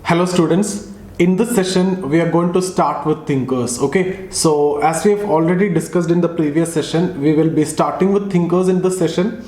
Hello students, in this session we are going to start with thinkers. Okay, so as we have already discussed in the previous session, we will be starting with thinkers in this session.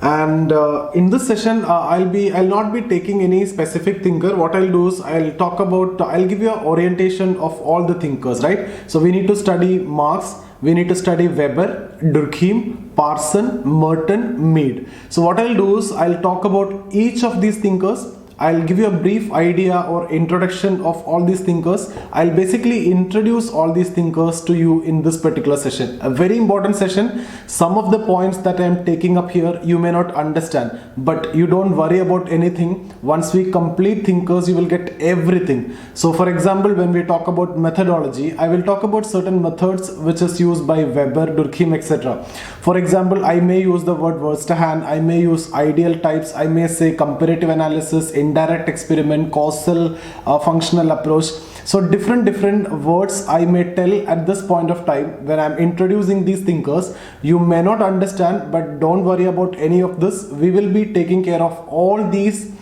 And in this session I'll not be taking any specific thinker. What I'll do is I'll give you an orientation of all the thinkers, right? So we need to study Marx, we need to study Weber, Durkheim, Parson, Merton, Mead. So what I'll do is I'll talk about each of these thinkers. I'll give you a brief idea or introduction of all these thinkers. I'll basically introduce all these thinkers to you in this particular session. A very important session. Some of the points that I'm taking up here you may not understand, but you don't worry about anything. Once we complete thinkers, you will get everything. So for example, when we talk about methodology, I will talk about certain methods which is used by Weber, Durkheim, etc. For example, I may use the word Verstehen, I may use ideal types, I may say comparative analysis, indirect experiment, causal functional approach. So different words I may tell at this point of time when I'm introducing these thinkers. You may not understand, but don't worry about any of this. We will be taking care of all these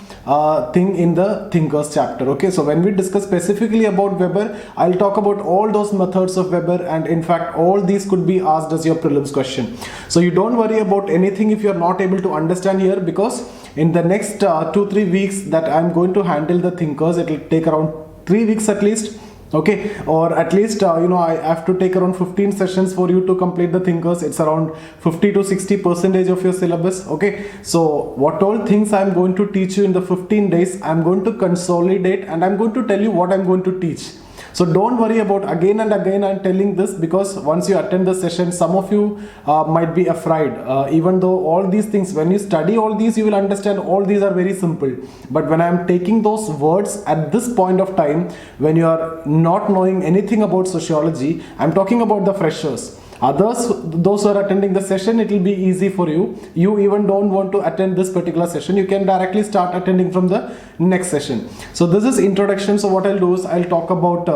thing in the thinkers chapter. Okay, so when we discuss specifically about Weber, I'll talk about all those methods of Weber, and in fact all these could be asked as your prelims question. So you don't worry about anything if you're not able to understand here, because in the next 2-3 weeks that I'm going to handle the thinkers, it will take around 3 weeks at least. Okay, or at least I have to take around 15 sessions for you to complete the thinkers. It's around 50 to 60% of your syllabus. Okay, so what all things I'm going to teach you in the 15 days, I'm going to consolidate and I'm going to tell you what I'm going to teach. So don't worry about again and again I'm telling this, because once you attend the session, some of you might be afraid. Even though all these things, when you study all these, you will understand all these are very simple. But when I'm taking those words at this point of time, when you are not knowing anything about sociology, I'm talking about the freshers. Others, those who are attending the session, it will be easy for you. You even don't want to attend this particular session, you can directly start attending from the next session. So this is introduction. So what I'll do is I'll talk about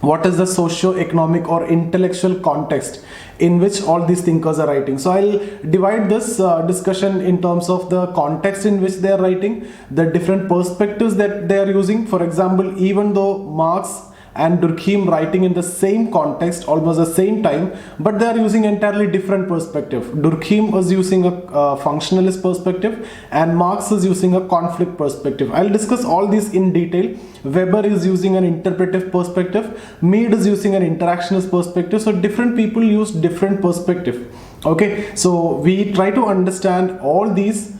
what is the socio-economic or intellectual context in which all these thinkers are writing. So I'll divide this discussion in terms of the context in which they are writing, the different perspectives that they are using. For example, even though Marx and Durkheim writing in the same context, almost the same time, but they are using entirely different perspective. Durkheim was using a functionalist perspective and Marx is using a conflict perspective. I'll discuss all these in detail. Weber is using an interpretive perspective, Mead is using an interactionist perspective. So different people use different perspective. Okay, so we try to understand all these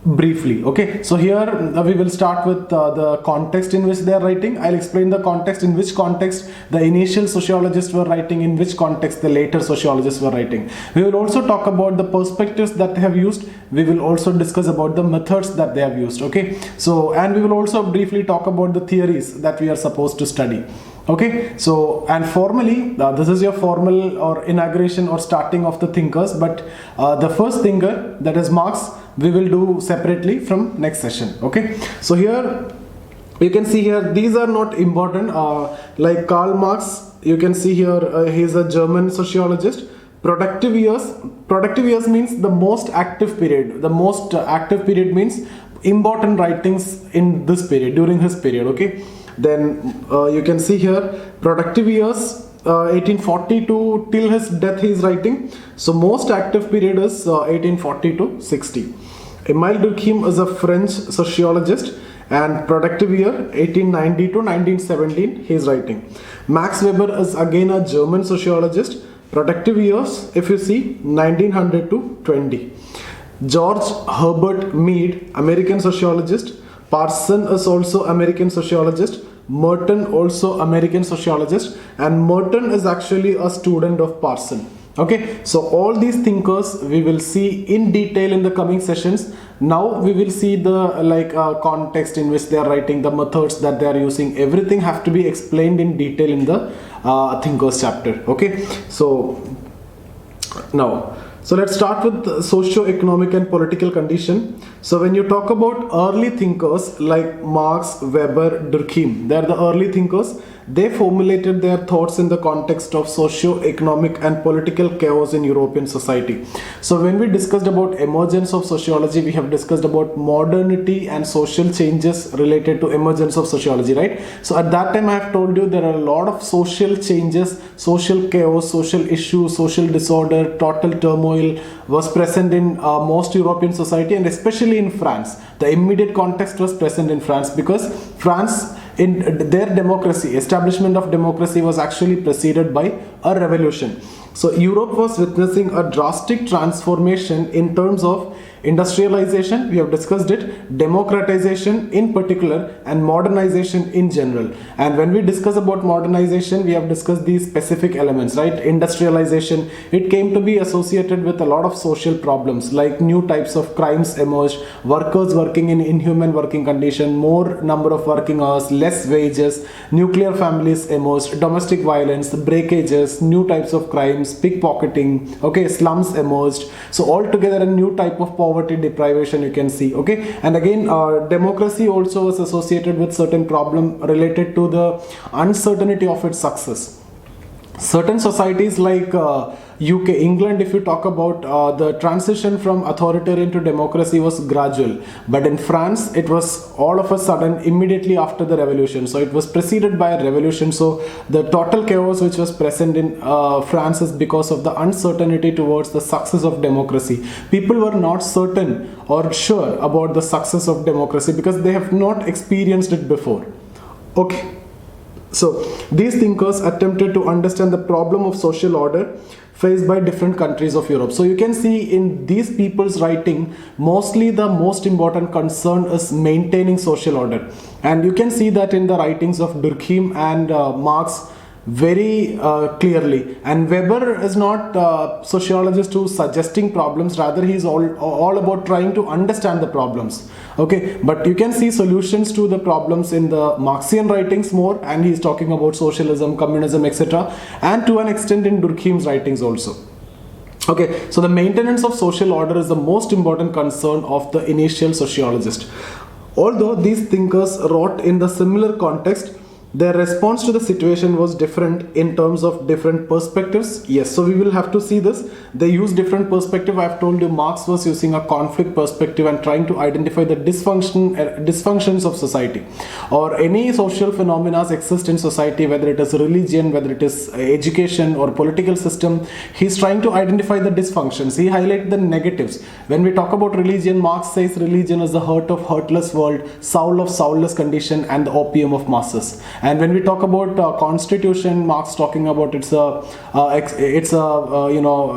briefly. Okay, so here we will start with the context in which they are writing. I'll explain the context, in which context the initial sociologists were writing, in which context the later sociologists were writing. We will also talk about the perspectives that they have used. We will also discuss about the methods that they have used. Okay, so and we will also briefly talk about the theories that we are supposed to study. Okay, so and formally this is your formal or inauguration or starting of the thinkers, but the first thinker, that is Marx, we will do separately from next session. Okay, so here you can see here these are not important, like Karl Marx. You can see here he is a German sociologist. Productive years means the most active period. The most active period means important writings in this period, during his period. Okay, then you can see here productive years 1842 till his death he is writing. So most active period is 1840 to 60. Emile Durkheim is a French sociologist and productive year 1890 to 1917 he is writing. Max Weber is again a German sociologist. Productive years, if you see, 1900 to 20. George Herbert Mead, American sociologist. Parson is also American sociologist. Merton also American sociologist, and Merton is actually a student of Parson. Okay, so all these thinkers we will see in detail in the coming sessions. Now we will see the context in which they are writing, the methods that they are using. Everything have to be explained in detail in the thinkers chapter. Okay, so now so let's start with socio-economic and political condition. So when you talk about early thinkers like Marx, Weber, Durkheim, they are the early thinkers. they formulated their thoughts in the context of socio-economic and political chaos in European society. So when we discussed about emergence of sociology, we have discussed about modernity and social changes related to emergence of sociology, right? So at that time I have told you there are a lot of social changes, social chaos, social issues, social disorder, total turmoil was present in most European society, and especially in France. The immediate context was present in France because France, in their democracy, establishment of democracy was actually preceded by a revolution. So Europe was witnessing a drastic transformation in terms of industrialization, we have discussed it, democratization in particular, and modernization in general. And when we discuss about modernization, we have discussed these specific elements, right? Industrialization, it came to be associated with a lot of social problems, like new types of crimes emerged, workers working in inhuman working condition, more number of working hours, less wages, nuclear families emerged, domestic violence, breakages, new types of crimes, pickpocketing, okay, slums emerged. So altogether a new type of poverty, deprivation you can see, okay. And again, democracy also was associated with certain problem related to the uncertainty of its success. Certain societies like UK, England, if you talk about the transition from authoritarian to democracy was gradual, but in France it was all of a sudden immediately after the revolution. So it was preceded by a revolution. So the total chaos which was present in France is because of the uncertainty towards the success of democracy. People were not certain or sure about the success of democracy because they have not experienced it before, okay. So these thinkers attempted to understand the problem of social order faced by different countries of Europe. So you can see in these people's writing, mostly the most important concern is maintaining social order. And you can see that in the writings of Durkheim and Marx very clearly. And Weber is not sociologist who's suggesting problems, rather he's all about trying to understand the problems, okay. But you can see solutions to the problems in the Marxian writings more, and he's talking about socialism, communism, etc., and to an extent in Durkheim's writings also. Okay, so the maintenance of social order is the most important concern of the initial sociologist. Although these thinkers wrote in the similar context, their response to the situation was different in terms of different perspectives. Yes, so we will have to see this. They use different perspective. I have told you Marx was using a conflict perspective and trying to identify the dysfunctions of society, or any social phenomena exist in society, whether it is religion, whether it is education or political system. He's trying to identify the dysfunctions. He highlights the negatives. When we talk about religion, Marx says religion is the hurt of hurtless world, soul of soulless condition, and the opium of masses. And when we talk about constitution, Marx talking about it's a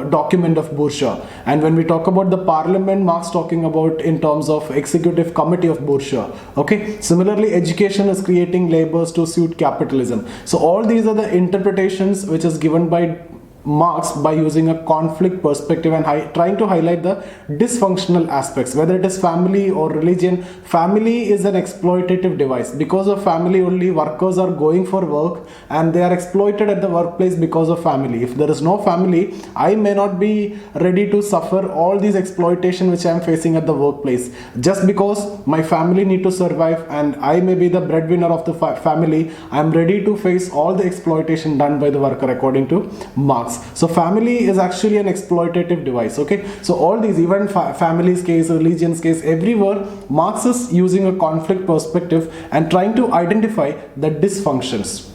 document of bourgeois. And when we talk about the parliament, Marx talking about in terms of executive committee of bourgeois. Okay. Similarly, education is creating labors to suit capitalism. So all these are the interpretations which is given by Marx by using a conflict perspective and trying to highlight the dysfunctional aspects, whether it is family or religion. Family is an exploitative device. Because of family only, workers are going for work and they are exploited at the workplace because of family. If there is no family, I may not be ready to suffer all these exploitation which I am facing at the workplace. Just because my family need to survive and I may be the breadwinner of the family, I am ready to face all the exploitation done by the worker according to Marx. So family is actually an exploitative device, okay. So all these, even family's case, religion's case, everywhere Marx is using a conflict perspective and trying to identify the dysfunctions.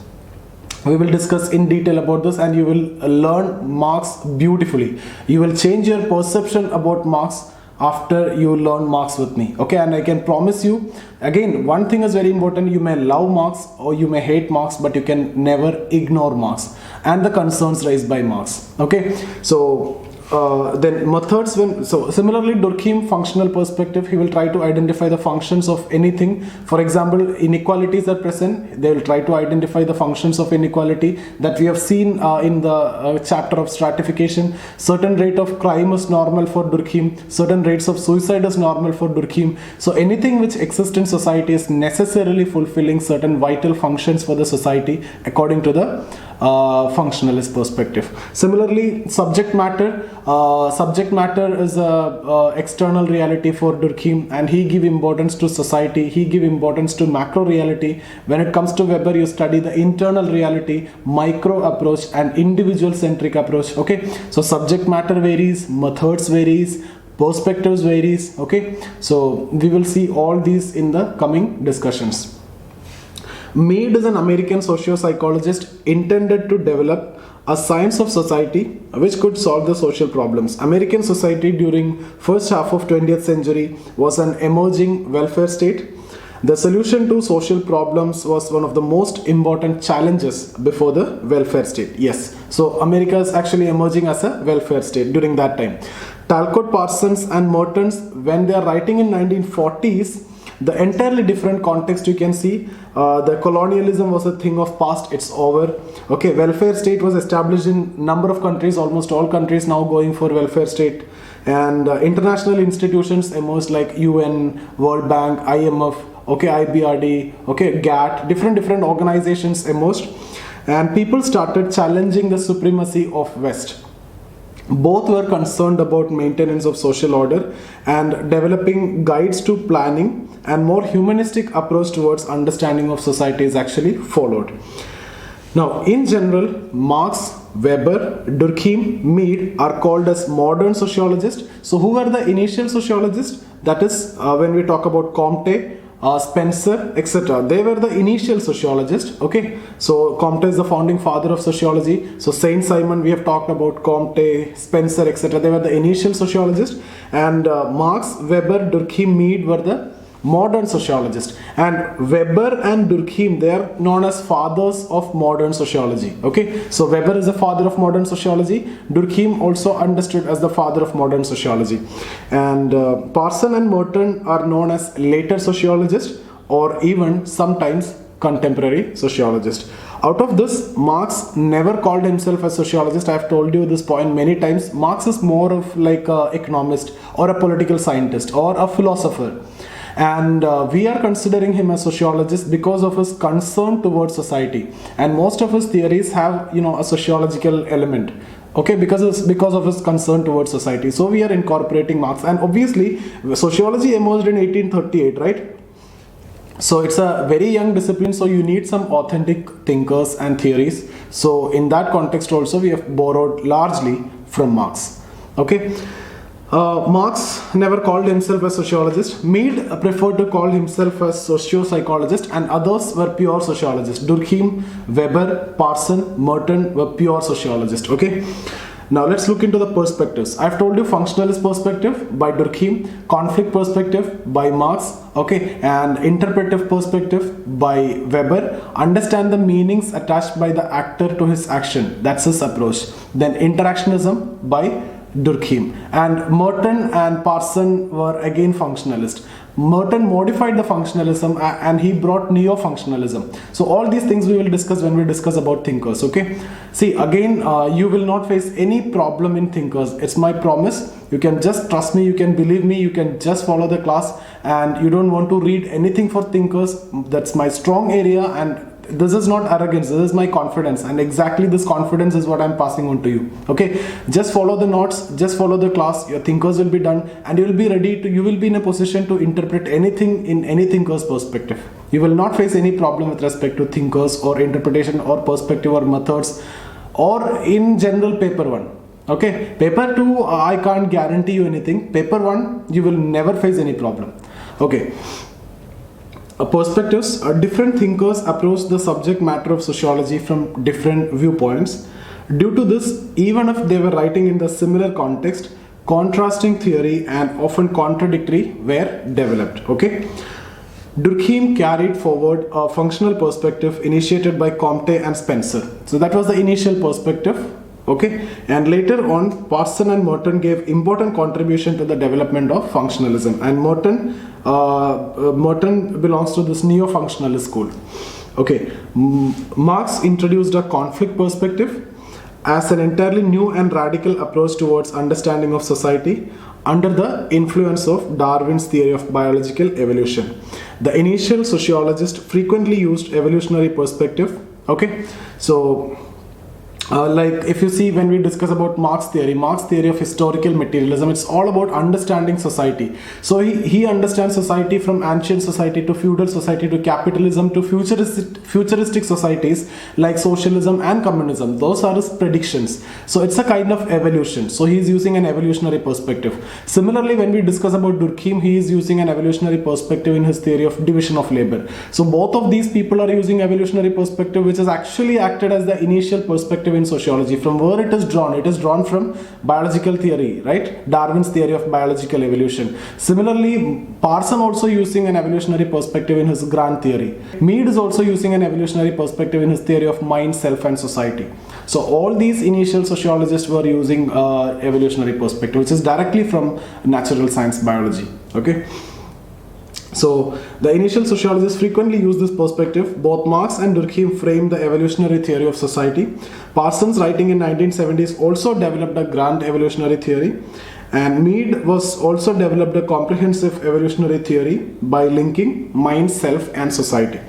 We will discuss in detail about this and you will learn Marx beautifully. You will change your perception about Marx after you learn Marx with me, okay. And I can promise you, again, one thing is very important: you may love Marx or you may hate Marx, but you can never ignore Marx and the concerns raised by Marx, okay. So then methods, so similarly Durkheim functional perspective, he will try to identify the functions of anything. For example, inequalities are present, they will try to identify the functions of inequality that we have seen in the chapter of stratification. Certain rate of crime is normal for Durkheim, certain rates of suicide is normal for Durkheim. So anything which exists in society is necessarily fulfilling certain vital functions for the society according to the functionalist perspective. Similarly, subject matter is a external reality for Durkheim, and he give importance to society, he give importance to macro reality. When it comes to Weber, you study the internal reality, micro approach, and individual centric approach. Okay, so subject matter varies, methods varies, perspectives varies. Okay, so we will see all these in the coming discussions. Mead is an American socio-psychologist intended to develop a science of society which could solve the social problems. American society during first half of 20th century was an emerging welfare state. The solution to social problems was one of the most important challenges before the welfare state. Yes, so America is actually emerging as a welfare state during that time. Talcott, Parsons and Mertens, when they are writing in 1940s, the entirely different context you can see. The colonialism was a thing of past, it's over. Okay, welfare state was established in number of countries, almost all countries now going for welfare state. And international institutions emerged like UN, World Bank, IMF, okay, IBRD, okay, GATT, different organizations emerged. And people started challenging the supremacy of West. Both were concerned about maintenance of social order and developing guides to planning, and more humanistic approach towards understanding of society is actually followed. Now, in general, Marx, Weber, Durkheim, Mead are called as modern sociologists. So who were the initial sociologists? That is when we talk about Comte, Spencer, etc. They were the initial sociologists. Okay, so Comte is the founding father of sociology. So Saint Simon, we have talked about Comte, Spencer, etc. They were the initial sociologists, and Marx, Weber, Durkheim, Mead were the modern sociologists. And Weber and Durkheim, they are known as fathers of modern sociology. Okay, so Weber is the father of modern sociology. Durkheim also understood as the father of modern sociology. And Parson and Merton are known as later sociologists, or even sometimes contemporary sociologists. Out of this, Marx never called himself a sociologist. I have told you this point many times. Marx is more of like an economist or a political scientist or a philosopher. And we are considering him a sociologist because of his concern towards society, and most of his theories have, you know, a sociological element. Okay, because of his concern towards society, so we are incorporating Marx. And obviously sociology emerged in 1838, right? So it's a very young discipline, so you need some authentic thinkers and theories. So in that context also we have borrowed largely from Marx. Okay, Marx never called himself a sociologist. Mead preferred to call himself a socio-psychologist, and others were pure sociologists. Durkheim, Weber, Parson, Merton were pure sociologists. Okay, now let's look into the perspectives. I've told you functionalist perspective by Durkheim, conflict perspective by Marx, okay, and interpretive perspective by Weber. Understand the meanings attached by the actor to his action, that's his approach. Then interactionism by Durkheim. And Merton and Parson were again functionalist. Merton modified the functionalism and he brought neo-functionalism. So all these things we will discuss when we discuss about thinkers. Okay, see, again, you will not face any problem in thinkers. It's my promise. You can just trust me, you can believe me, you can just follow the class, and you don't want to read anything for thinkers. That's my strong area, and this is not arrogance, this is my confidence, and exactly this confidence is what I'm passing on to you. Okay, just follow the notes, just follow the class, your thinkers will be done, and you will be ready to, you will be in a position to interpret anything in any thinker's perspective. You will not face any problem with respect to thinkers or interpretation or perspective or methods, or in general paper 1. Okay, paper 2 I can't guarantee you anything. Paper 1 you will never face any problem. Okay, perspectives. Different thinkers approach the subject matter of sociology from different viewpoints. Due to this, even if they were writing in the similar context, contrasting theory and often contradictory were developed. Okay, Durkheim carried forward a functional perspective initiated by Comte and Spencer. So that was the initial perspective. Okay, and later on Parson and Merton gave important contribution to the development of functionalism, and Merton belongs to this neo-functionalist school. Okay, Marx introduced a conflict perspective as an entirely new and radical approach towards understanding of society under the influence of Darwin's theory of biological evolution. The initial sociologists frequently used evolutionary perspective. Okay, so like if you see, when we discuss about Marx theory of historical materialism, it's all about understanding society. So he understands society from ancient society to feudal society to capitalism to futuristic societies like socialism and communism. Those are his predictions. So it's a kind of evolution. So he's using an evolutionary perspective. Similarly, when we discuss about Durkheim, he is using an evolutionary perspective in his theory of division of labor. So both of these people are using evolutionary perspective, which has actually acted as the initial perspective in sociology. From where it is drawn from biological theory, right? Darwin's theory of biological evolution. Similarly, Parson also using an evolutionary perspective in his grand theory. Mead is also using an evolutionary perspective in his theory of mind, self and society. So all these initial sociologists were using evolutionary perspective, which is directly from natural science biology. Okay. So the initial sociologists frequently use this perspective. Both Marx and Durkheim framed the evolutionary theory of society. Parsons, writing in 1970s, also developed a grand evolutionary theory, and Mead was also developed a comprehensive evolutionary theory by linking mind, self and society.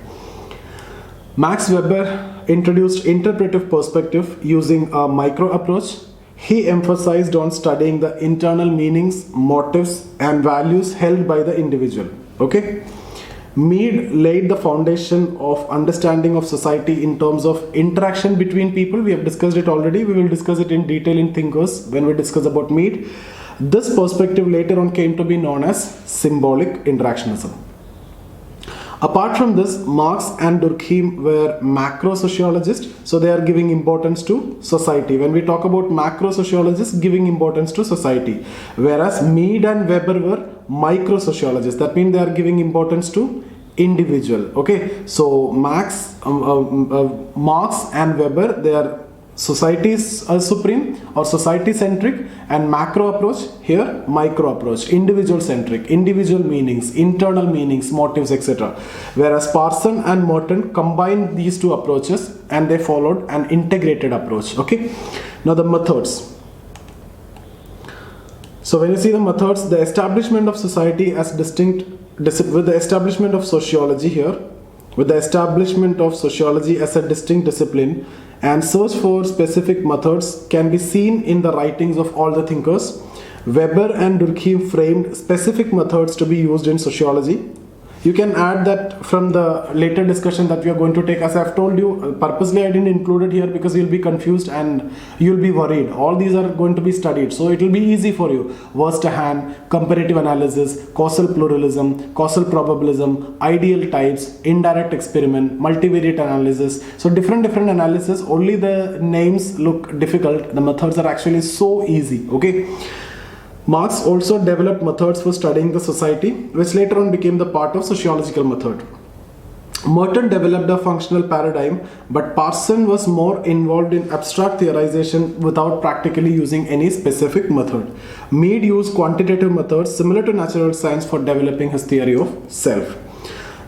Max Weber introduced interpretive perspective using a micro approach. He emphasized on studying the internal meanings, motives and values held by the individual. Okay. Mead laid the foundation of understanding of society in terms of interaction between people. We have discussed it already. We will discuss it in detail in Thinkers when we discuss about Mead. This perspective later on came to be known as symbolic interactionism. Apart from this, Marx and Durkheim were macro sociologists, so they are giving importance to society. When we talk about macro sociologists, giving importance to society, whereas Mead and Weber were micro sociologists. That means they are giving importance to individual. Okay, so Marx and Weber, they are societies supreme or society centric, and macro approach, here micro approach, individual centric, individual meanings, internal meanings, motives, etc. Whereas Parson and Merton combined these two approaches and they followed an integrated approach. Okay, now the methods. So when you see the methods, the establishment of society as distinct, with the establishment of sociology here, with the establishment of sociology as a distinct discipline, and search for specific methods can be seen in the writings of all the thinkers. Weber and Durkheim framed specific methods to be used in sociology. You can add that from the later discussion that we are going to take. As I have told you, purposely I didn't include it here because you'll be confused and you'll be worried. All these are going to be studied, so it will be easy for you. Worst hand, comparative analysis, causal pluralism, causal probabilism, ideal types, indirect experiment, multivariate analysis. So different analysis. Only the names look difficult. The methods are actually so easy. Okay. Marx also developed methods for studying the society, which later on became the part of sociological method. Merton developed a functional paradigm, but Parson was more involved in abstract theorization without practically using any specific method. Mead used quantitative methods similar to natural science for developing his theory of self.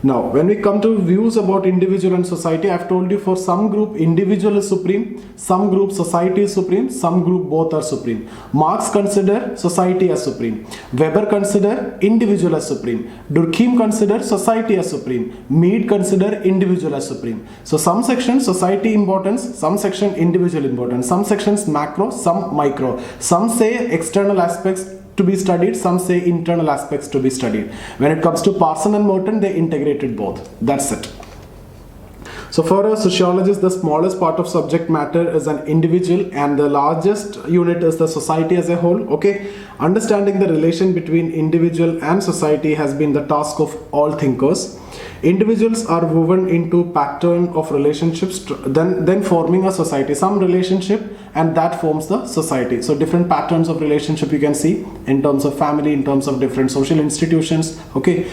Now, when we come to views about individual and society, I've told you for some group individual is supreme, some group society is supreme, some group both are supreme. Marx consider society as supreme. Weber consider individual as supreme. Durkheim consider society as supreme. Mead consider individual as supreme. So some section society importance, some section individual importance, some sections macro, some micro. Some say external aspects to be studied, some say internal aspects to be studied. When it comes to Parson and Merton, they integrated both. That's it. So for a sociologist, the smallest part of subject matter is an individual and the largest unit is the society as a whole. Okay, understanding the relation between individual and society has been the task of all thinkers. Individuals are woven into pattern of relationships, then forming a society, some relationship, and that forms the society. So different patterns of relationship you can see in terms of family, in terms of different social institutions. Okay,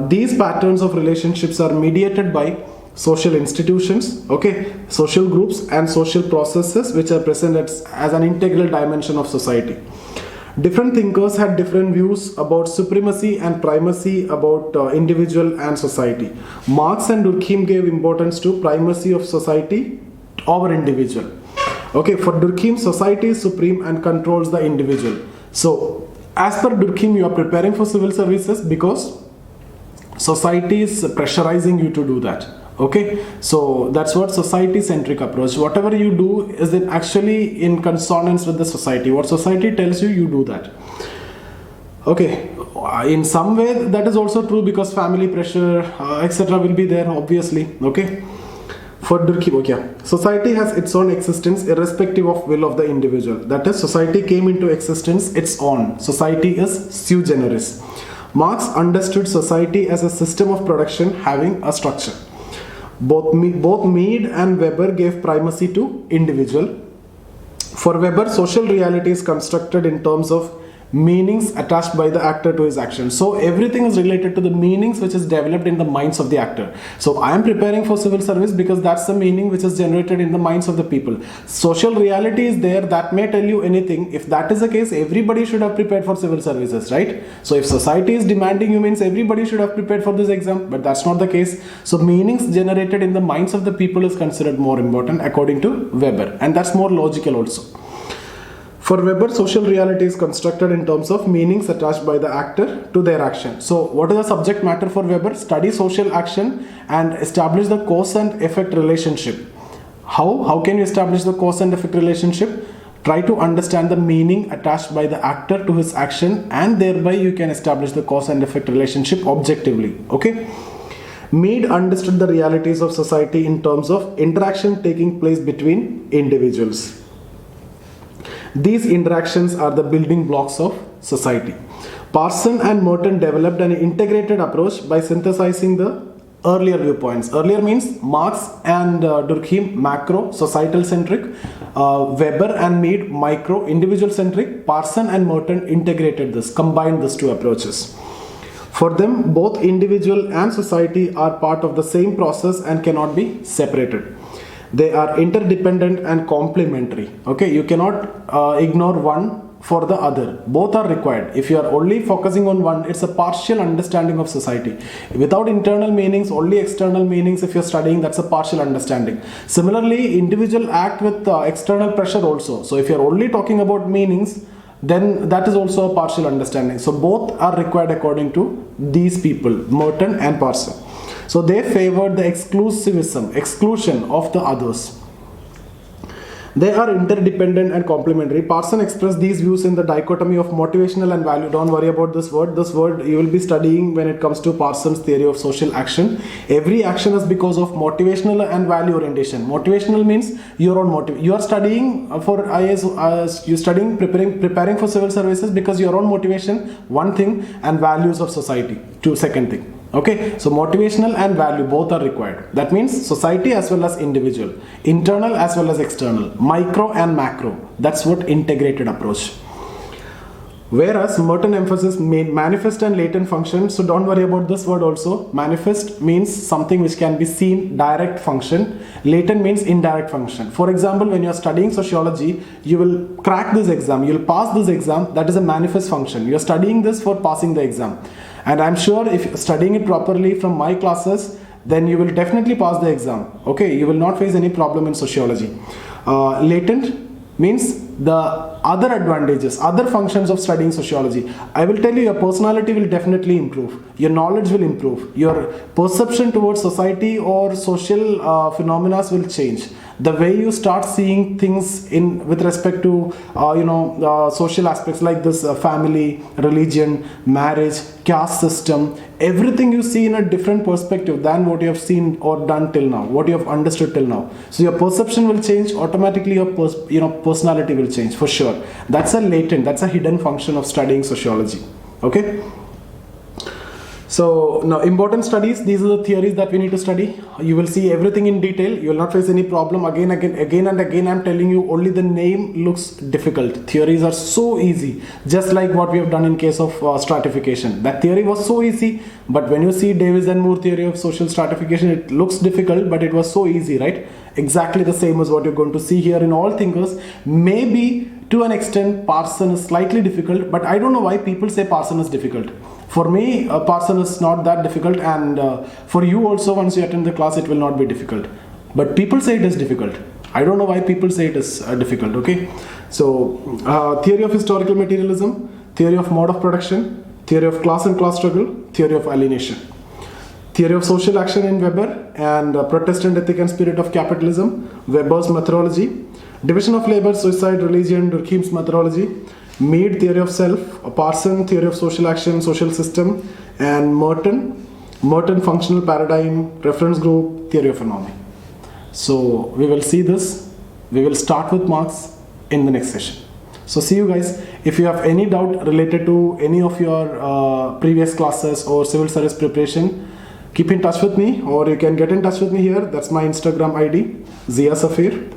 these patterns of relationships are mediated by social institutions, okay, social groups and social processes which are present as an integral dimension of society. Different thinkers had different views about supremacy and primacy about individual and society. Marx and Durkheim gave importance to primacy of society over individual. Okay, for Durkheim, society is supreme and controls the individual. So, as per Durkheim, you are preparing for civil services because society is pressurizing you to do that. Okay, so that's what society-centric approach. Whatever you do is it actually in consonance with the society. What society tells you, you do that. Okay, in some way that is also true because family pressure, etc. will be there, obviously. Okay, for Durkheim, okay, society has its own existence irrespective of will of the individual. That is, society came into existence its own. Society is sui generis. Marx understood society as a system of production having a structure. Both Mead and Weber gave primacy to individual. For Weber, social reality is constructed in terms of meanings attached by the actor to his action. So everything is related to the meanings which is developed in the minds of the actor. So I am preparing for civil service because that's the meaning which is generated in the minds of the people. Social reality is there, that may tell you anything. If that is the case, everybody should have prepared for civil services, right? So if society is demanding you, means everybody should have prepared for this exam, but that's not the case. So meanings generated in the minds of the people is considered more important according to Weber, and that's more logical also. For Weber, social reality is constructed in terms of meanings attached by the actor to their action. So what is the subject matter for Weber? Study social action and establish the cause and effect relationship. How can you establish the cause and effect relationship? Try to understand the meaning attached by the actor to his action, and thereby you can establish the cause and effect relationship objectively. Okay? Mead understood the realities of society in terms of interaction taking place between individuals. These interactions are the building blocks of society. Parson and Merton developed an integrated approach by synthesizing the earlier viewpoints. Earlier means Marx and Durkheim, macro, societal centric, Weber and Mead, micro, individual centric. Parson and Merton integrated this, combined these two approaches. For them, both individual and society are part of the same process and cannot be separated. They are interdependent and complementary. Okay, you cannot ignore one for the other. Both are required. If you are only focusing on one, it's a partial understanding of society. Without internal meanings, only external meanings, if you're studying, that's a partial understanding. Similarly, individual act with external pressure also. So if you're only talking about meanings, then that is also a partial understanding. So both are required according to these people, Merton and Parson. So they favored the exclusion of the others. They are interdependent and complementary. Parson expressed these views in the dichotomy of motivational and value. Don't worry about this word. This word you will be studying when it comes to Parson's theory of social action. Every action is because of motivational and value orientation. Motivational means your own motive. You are studying for IAS, you're studying, preparing for civil services because your own motivation, one thing, and values of society, second thing. Okay, so motivational and value both are required. That means society as well as individual, internal as well as external, micro and macro. That's what integrated approach. Whereas Merton emphasis made manifest and latent function. So don't worry about this word also. Manifest means something which can be seen, direct function. Latent means indirect function. For example, when you are studying sociology, you will crack this exam, you will pass this exam. That is a manifest function. You are studying this for passing the exam. And I'm sure if you're studying it properly from my classes, then you will definitely pass the exam. Okay, you will not face any problem in sociology. Latent means the other advantages, other functions of studying sociology. I will tell you, your personality will definitely improve, your knowledge will improve, your perception towards society or social phenomena will change. The way you start seeing things in with respect to social aspects like this, family, religion, marriage, caste system, everything you see in a different perspective than what you have seen or done till now, what you have understood till now. So your perception will change automatically. Your personality will change for sure. That's a latent, that's a hidden function of studying sociology. Okay. So now important studies, these are the theories that we need to study. You will see everything in detail. You will not face any problem. Again and again I'm telling you, only the name looks difficult. Theories are so easy, just like what we have done in case of stratification. That theory was so easy, but when you see Davis and Moore theory of social stratification, it looks difficult, but it was so easy, right? Exactly the same as what you're going to see here in all thinkers. Maybe to an extent Parson is slightly difficult, but I don't know why people say Parson is difficult. For me, Parson is not that difficult, and for you also, once you attend the class, it will not be difficult. But people say it is difficult. I don't know why people say it is difficult, okay? So, theory of historical materialism, theory of mode of production, theory of class and class struggle, theory of alienation. Theory of social action in Weber, and Protestant ethic and spirit of capitalism, Weber's methodology. Division of labor, suicide, religion, Durkheim's methodology. Mead, theory of self. Parson, theory of social action, social system. And Merton, functional paradigm, reference group, theory of economy. So we will see this. We will start with Marx in the next session. So see you guys. If you have any doubt related to any of your previous classes or civil service preparation, keep in touch with me, or you can get in touch with me here. That's my Instagram ID, ziasafir.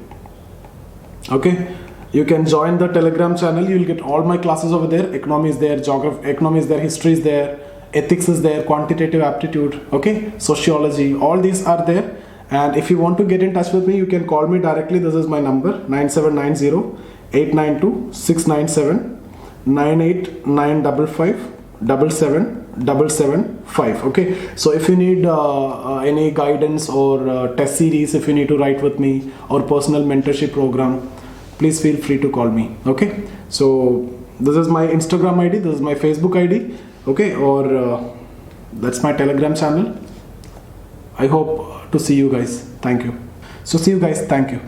Okay, you can join the Telegram channel. You'll get all my classes over there. Economy is there, geography, economy is there, history is there, ethics is there, quantitative aptitude, okay, sociology, all these are there. And if you want to get in touch with me, you can call me directly. This is my number, 9790-892-697, 98955-77775. Okay, so if you need any guidance or test series, if you need to write with me, or personal mentorship program, please feel free to call me. Okay, so this is my Instagram ID, this is my Facebook ID, okay, or that's my Telegram channel. I hope to see you guys. Thank you. So see you guys. Thank you.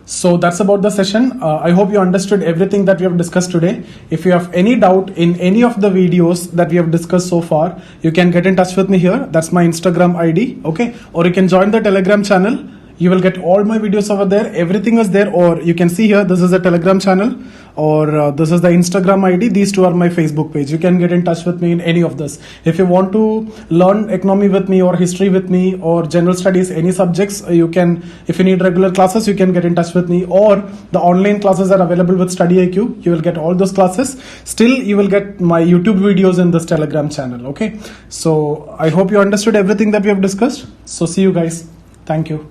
So that's about the session. I hope you understood everything that we have discussed today. If you have any doubt in any of the videos that we have discussed so far, you can get in touch with me here. That's my Instagram ID. Okay, or you can join the Telegram channel. You will get all my videos over there. Everything is there. Or you can see here, this is a Telegram channel, or this is the Instagram ID. These two are my Facebook page. You can get in touch with me in any of this. If you want to learn economy with me, or history with me, or general studies, any subjects, you can, if you need regular classes, you can get in touch with me, or the online classes are available with Study IQ. You will get all those classes. Still, you will get my YouTube videos in this Telegram channel. Okay. So I hope you understood everything that we have discussed. So see you guys. Thank you.